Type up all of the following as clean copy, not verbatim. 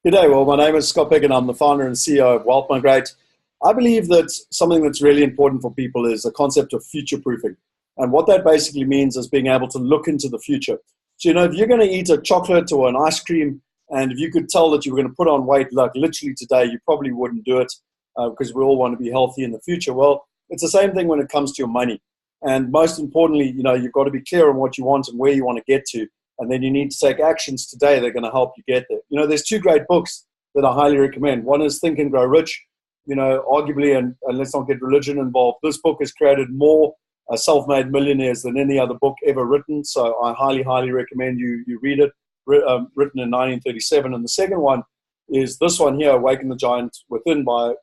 Good day. Well, my name is Scott Pick and I'm the founder and CEO of Wealth Migrate. I believe that something that's really important for people is the concept of future proofing. And what that basically means is being able to look into the future. So, if you're going to eat a chocolate or an ice cream, and if you could tell that you were going to put on weight, like literally today, you probably wouldn't do it because we all want to be healthy in the future. Well, it's the same thing when it comes to your money. And most importantly, you've got to be clear on what you want and where you want to get to. And then you need to take actions today that are going to help you get there. There's two great books that I highly recommend. One is Think and Grow Rich. Arguably, and let's not get religion involved, this book has created more self-made millionaires than any other book ever written. So I highly, highly recommend you read it, written in 1937. And the second one is this one here, Awaken the Giant Within by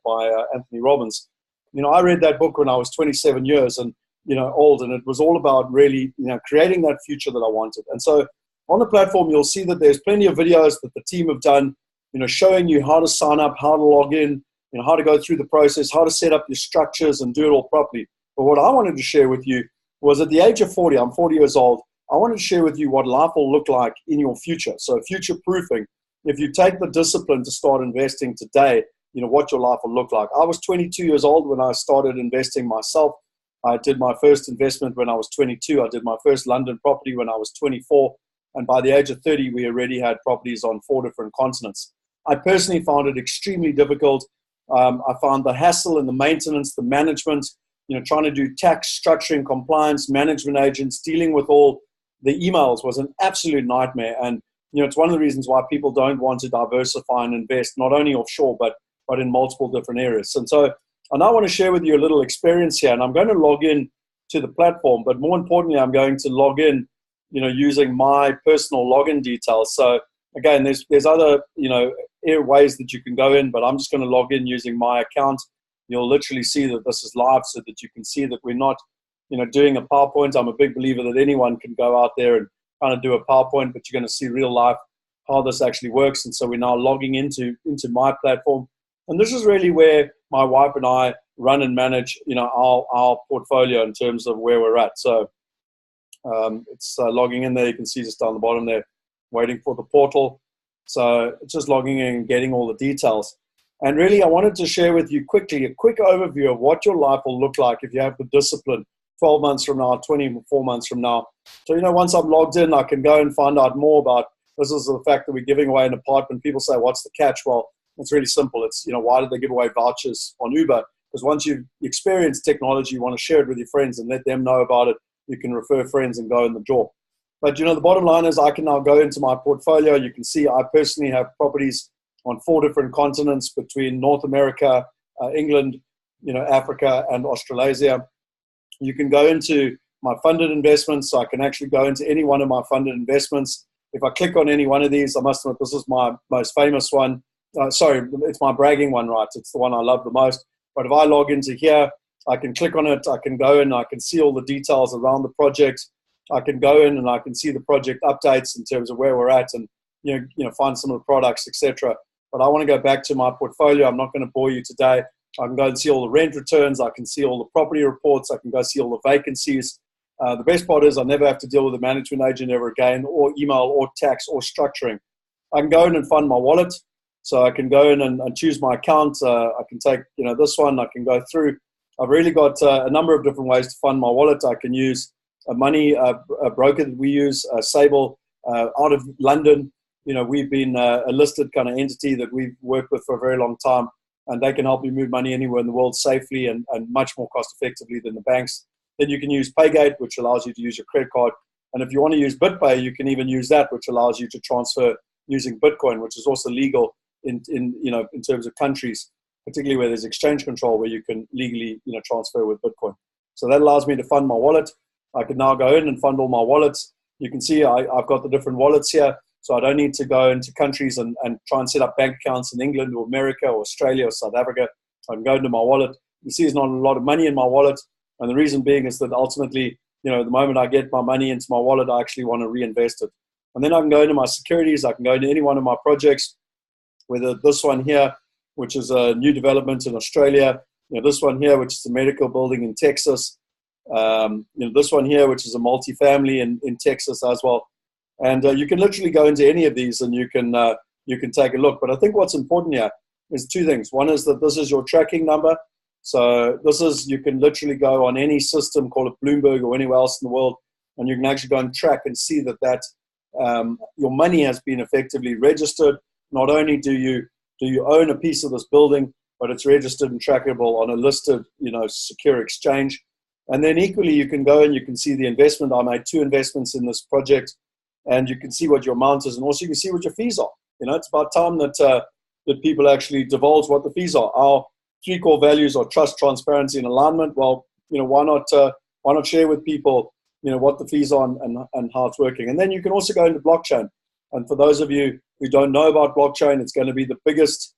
Anthony Robbins. I read that book when I was 27 years and old, and it was all about really creating that future that I wanted. And so on the platform, you'll see that there's plenty of videos that the team have done, showing you how to sign up, how to log in, how to go through the process, how to set up your structures and do it all properly. But what I wanted to share with you was at the age of 40, I'm 40 years old, I wanted to share with you what life will look like in your future. So future proofing, if you take the discipline to start investing today, what your life will look like. I was 22 years old when I started investing myself. I did my first investment when I was 22. I did my first London property when I was 24. And by the age of 30, we already had properties on 4 different continents. I personally found it extremely difficult. I found the hassle and the maintenance, the management, trying to do tax, structuring, compliance, management agents, dealing with all the emails was an absolute nightmare. And, it's one of the reasons why people don't want to diversify and invest, not only offshore, but in multiple different areas. And so I now want to share with you a little experience here. And I'm going to log in to the platform, but more importantly, I'm going to log in using my personal login details. So again, there's other, ways that you can go in, but I'm just going to log in using my account. You'll literally see that this is live so that you can see that we're not, doing a PowerPoint. I'm a big believer that anyone can go out there and kind of do a PowerPoint, but you're going to see real life how this actually works. And so we're now logging into my platform. And this is really where my wife and I run and manage, our portfolio in terms of where we're at. So it's logging in there. You can see just down the bottom there, waiting for the portal. So it's just logging in and getting all the details. And really, I wanted to share with you quickly a quick overview of what your life will look like if you have the discipline 12 months from now, 24 months from now. So, once I'm logged in, I can go and find out more about this is the fact that we're giving away an apartment. People say, what's the catch? Well, it's really simple. It's, why did they give away vouchers on Uber? Because once you've experienced technology, you want to share it with your friends and let them know about it. You can refer friends and go in the door. But, the bottom line is I can now go into my portfolio. You can see I personally have properties on 4 different continents between North America, England, Africa, and Australasia. You can go into my funded investments. So I can actually go into any one of my funded investments. If I click on any one of these, I must admit this is my most famous one. It's my bragging one, right? It's the one I love the most. But if I log into here, I can click on it. I can go in. I can see all the details around the project. I can go in and I can see the project updates in terms of where we're at and find some of the products, etc. But I want to go back to my portfolio. I'm not going to bore you today. I can go and see all the rent returns. I can see all the property reports. I can go see all the vacancies. The best part is I never have to deal with a management agent ever again, or email, or tax, or structuring. I can go in and fund my wallet. So I can go in and choose my account. I can take this one. I can go through. I've really got a number of different ways to fund my wallet. I can use a money broker that we use, Sable, out of London. We've been a listed kind of entity that we've worked with for a very long time, and they can help you move money anywhere in the world safely and much more cost effectively than the banks. Then you can use Paygate, which allows you to use your credit card. And if you want to use BitPay, you can even use that, which allows you to transfer using Bitcoin, which is also legal in terms of countries, particularly where there's exchange control, where you can legally transfer with Bitcoin. So that allows me to fund my wallet. I can now go in and fund all my wallets. You can see I've got the different wallets here. So I don't need to go into countries and try and set up bank accounts in England or America or Australia or South Africa. I can go into my wallet. You see there's not a lot of money in my wallet. And the reason being is that ultimately, the moment I get my money into my wallet, I actually want to reinvest it. And then I can go into my securities. I can go into any one of my projects, whether this one here, which is a new development in Australia, this one here, which is a medical building in Texas, this one here, which is a multifamily in Texas as well. And you can literally go into any of these and you can you can take a look. But I think what's important here is two things. One is that this is your tracking number. So this is, you can literally go on any system, call it Bloomberg or anywhere else in the world, and you can actually go and track and see that your money has been effectively registered. Not only do you own a piece of this building, but it's registered and trackable on a listed, secure exchange. And then equally, you can go and you can see the investment. I made 2 investments in this project, and you can see what your amount is, and also you can see what your fees are. It's about time that people actually divulge what the fees are. Our 3 core values are trust, transparency, and alignment. Well, why not share with people, what the fees are and how it's working. And then you can also go into blockchain. And for those of you who don't know about blockchain, it's going to be the biggest,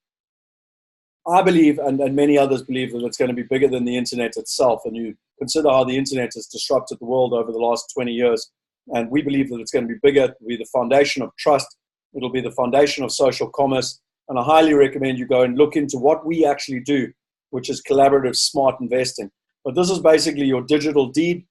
I believe, and many others believe that it's going to be bigger than the internet itself. And you consider how the internet has disrupted the world over the last 20 years. And we believe that it's going to be bigger. It'll be the foundation of trust. It'll be the foundation of social commerce. And I highly recommend you go and look into what we actually do, which is collaborative smart investing. But this is basically your digital deed.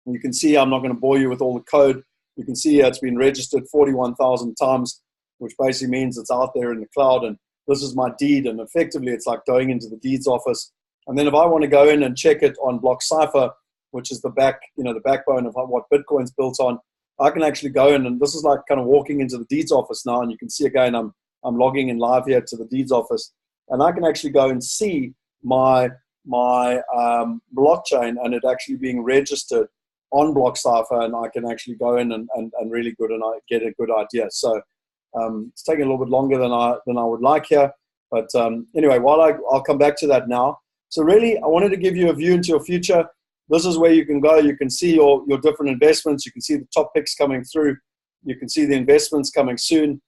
You can see, I'm not going to bore you with all the code. You can see it's been registered 41,000 times, which basically means it's out there in the cloud. And this is my deed. And effectively, it's like going into the deeds office. And then if I want to go in and check it on BlockCypher, which is the backbone of what Bitcoin's built on, I can actually go in, and this is like kind of walking into the deeds office now. And you can see again, I'm logging in live here to the deeds office, and I can actually go and see my blockchain and it actually being registered on BlockCypher, and I can actually go in and really good, and I get a good idea. So it's taking a little bit longer than I would like here, but anyway, I'll come back to that now. So really, I wanted to give you a view into your future. This is where you can go. You can see your different investments. You can see the top picks coming through. You can see the investments coming soon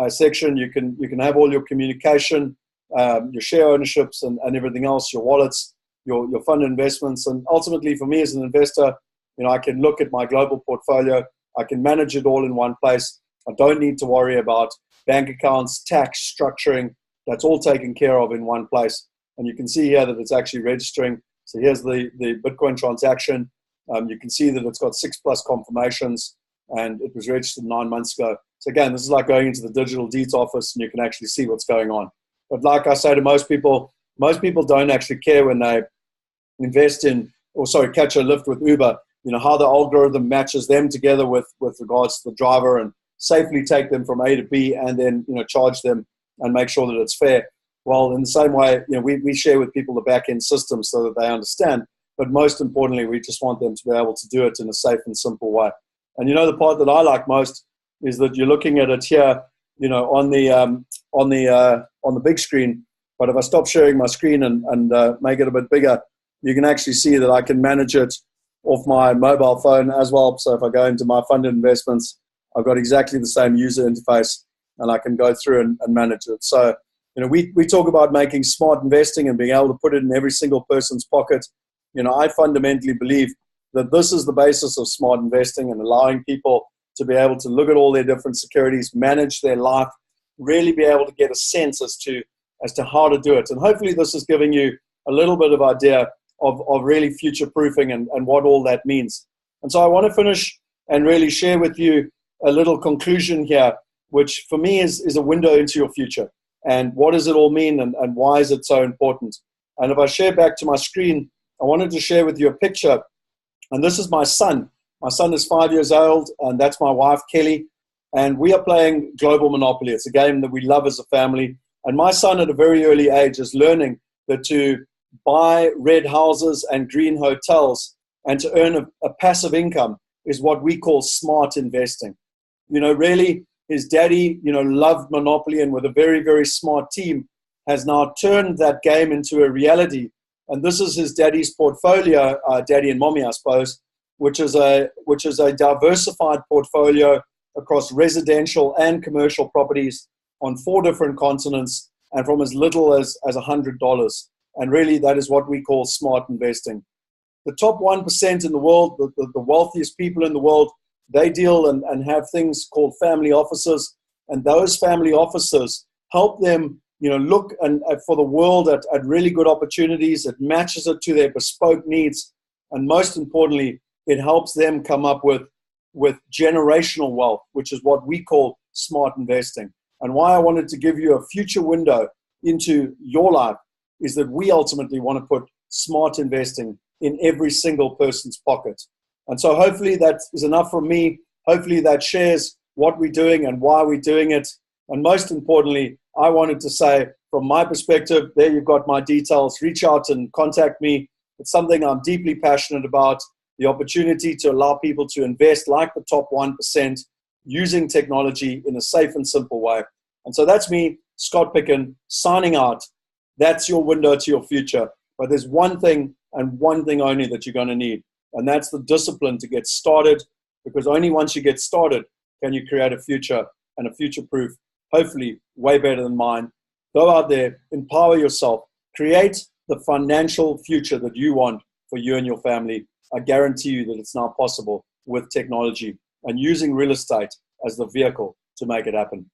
section. You can have all your communication, your share ownerships, and everything else, your wallets, your fund investments. And ultimately, for me as an investor, I can look at my global portfolio. I can manage it all in one place. I don't need to worry about bank accounts, tax, structuring. That's all taken care of in one place. And you can see here that it's actually registering. So here's the Bitcoin transaction. You can see that it's got 6+ confirmations, and it was registered 9 months ago. So again, this is like going into the digital deeds office, and you can actually see what's going on. But like I say to most people don't actually care when they invest in, catch a lift with Uber, how the algorithm matches them together with regards to the driver and safely take them from A to B, and then, charge them and make sure that it's fair. Well, in the same way, we share with people the back-end system so that they understand. But most importantly, we just want them to be able to do it in a safe and simple way. And the part that I like most is that you're looking at it here, on the big screen. But if I stop sharing my screen and make it a bit bigger, you can actually see that I can manage it off my mobile phone as well. So if I go into my funded investments, I've got exactly the same user interface, and I can go through and manage it. So, we talk about making smart investing and being able to put it in every single person's pocket. I fundamentally believe that this is the basis of smart investing, and allowing people to be able to look at all their different securities, manage their life, really be able to get a sense as to how to do it. And hopefully this is giving you a little bit of idea of really future-proofing and what all that means. And so I want to finish and really share with you a little conclusion here, which for me is a window into your future. And what does it all mean, and why is it so important? And if I share back to my screen, I wanted to share with you a picture. And this is my son. My son is 5 years old, and that's my wife, Kelly. And we are playing Global Monopoly. It's a game that we love as a family. And my son at a very early age is learning that to buy red houses and green hotels and to earn a passive income is what we call smart investing. Really, his daddy, loved Monopoly, and with a very, very smart team, has now turned that game into a reality. And this is his daddy's portfolio, daddy and mommy, I suppose, which is a diversified portfolio across residential and commercial properties on 4 different continents, and from as little as $100. And really, that is what we call smart investing. The top 1% in the world, the wealthiest people in the world, they deal and have things called family offices. And those family offices help them, look for the world at really good opportunities. It matches it to their bespoke needs. And most importantly, it helps them come up with generational wealth, which is what we call smart investing. And why I wanted to give you a future window into your life is that we ultimately want to put smart investing in every single person's pocket. And so hopefully that is enough from me. Hopefully that shares what we're doing and why we're doing it. And most importantly, I wanted to say, from my perspective, there you've got my details. Reach out and contact me. It's something I'm deeply passionate about, the opportunity to allow people to invest like the top 1% using technology in a safe and simple way. And so that's me, Scott Picken, signing out. That's your window to your future. But there's one thing and one thing only that you're going to need, and that's the discipline to get started, because only once you get started can you create a future, and a future-proof, hopefully way better than mine. Go out there, empower yourself, create the financial future that you want for you and your family. I guarantee you that it's now possible with technology and using real estate as the vehicle to make it happen.